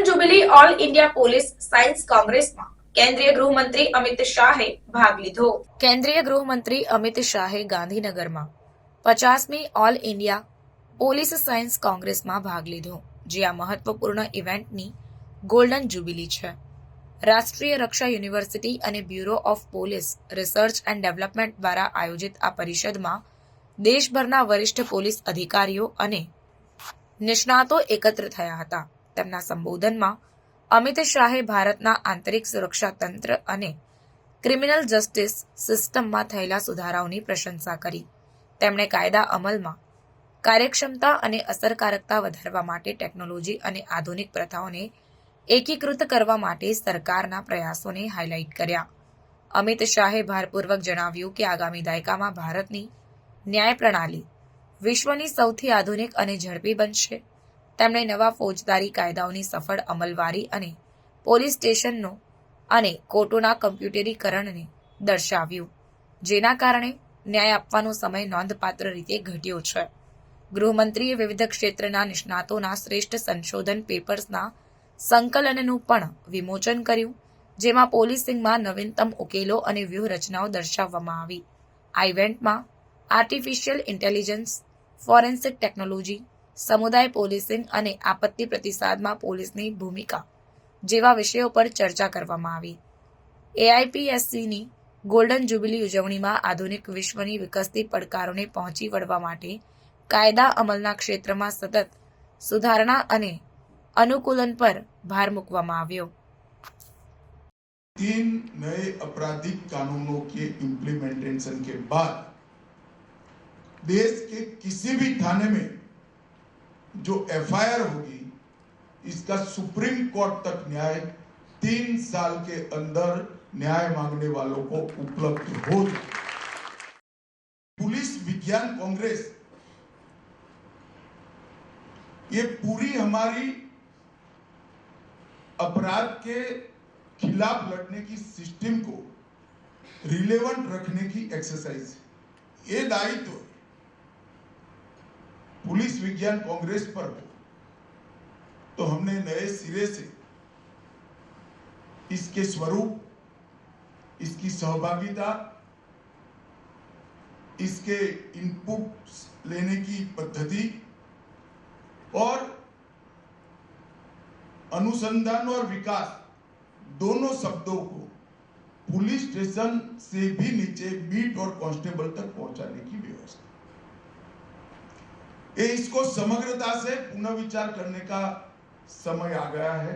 Golden jubilee all India police science કોંગ્રેસમાં કેન્દ્રીય ગૃહમંત્રી અમિત શાહે ભાગ લીધો. કેન્દ્રીય ગૃહમંત્રી અમિત શાહે ગાંધીનગરમાં 50મી ઓલ ઇન્ડિયા પોલીસ સાયન્સ કોંગ્રેસમાં ભાગ લીધો, જે આ મહત્વપૂર્ણ ઇવેન્ટની ગોલ્ડન જ્યુબિલી છે. રાષ્ટ્રીય રક્ષા યુનિવર્સિટી અને bureau of police research and development દ્વારા આયોજિત આ પરિષદમાં દેશભરના વરિષ્ઠ પોલીસ અધિકારીઓ અને નિષ્ણાતો એકત્ર થયા હતા. તેમના સંબોધનમાં અમિત શાહે ભારતના આંતરિક સુરક્ષા તંત્ર અને ક્રિમિનલ જસ્ટિસ સિસ્ટમમાં થયેલા સુધારાઓની પ્રશંસા કરી. તેમણે કાયદા અમલમાં કાર્યક્ષમતા અને અસરકારકતા વધારવા માટે ટેકનોલોજી અને આધુનિક પ્રથાઓને એકીકૃત કરવા માટે સરકારના પ્રયાસોને હાઇલાઇટ કર્યા. અમિત શાહે ભારપૂર્વક જણાવ્યું કે આગામી દાયકામાં ભારતની ન્યાય પ્રણાલી વિશ્વની સૌથી આધુનિક અને ઝડપી બનશે. તેમણે નવા ફોજદારી કાયદાઓની સફળ અમલવારી અને પોલીસ સ્ટેશનો અને કોર્ટોના કમ્પ્યુટરીકરણને દર્શાવ્યું, જેના કારણે ન્યાય આપવાનો સમય નોંધપાત્ર રીતે ઘટ્યો છે. ગૃહમંત્રીએ વિવિધ ક્ષેત્રના નિષ્ણાતોના શ્રેષ્ઠ સંશોધન પેપર્સના સંકલનનું પણ વિમોચન કર્યું, જેમાં પોલીસિંગમાં નવીનતમ ઉકેલો અને વ્યૂહરચનાઓ દર્શાવવામાં આવી. આ ઇવેન્ટમાં આર્ટિફિશિયલ ઇન્ટેલિજન્સ, ફોરેન્સિક ટેકનોલોજી, સમુદાય પોલીસિંગ અને આપત્તિ પ્રતિસાદમાં પોલીસની ભૂમિકા જેવા વિષયો પર ચર્ચા કરવામાં આવી. એઆઈપીએસસીની ગોલ્ડન જ્યુબિલી ઉજવણીમાં આધુનિક વિશ્વની વિકસતી પડકારોને પહોંચી વળવા માટે કાયદા અમલના ક્ષેત્રમાં સતત સુધારણા અને अनुकूलन पर भार मुकवामा આવ્યો. 3 नए आपराधिक कानूनों के इम्प्लीमेंटेशन के बाद देश के किसी भी थाने में जो एफआईआर होगी, इसका सुप्रीम कोर्ट तक न्याय 3 साल के अंदर न्याय मांगने वालों को उपलब्ध हो. पुलिस विज्ञान कांग्रेस ये पूरी हमारी अपराध के खिलाफ लड़ने की सिस्टम को रिलेवेंट रखने की एक्सरसाइज है. ये दायित्व पुलिस विज्ञान कांग्रेस पर हो, तो हमने नए सिरे से इसके स्वरूप, इसकी सहभागिता, इसके इनपुट्स लेने की पद्धति और अनुसंधान और विकास दोनों शब्दों को पुलिस स्टेशन से भी नीचे बीट और कांस्टेबल तक पहुंचाने की व्यवस्था, इसको समग्रता से पुनर्विचार करने का समय आ गया है.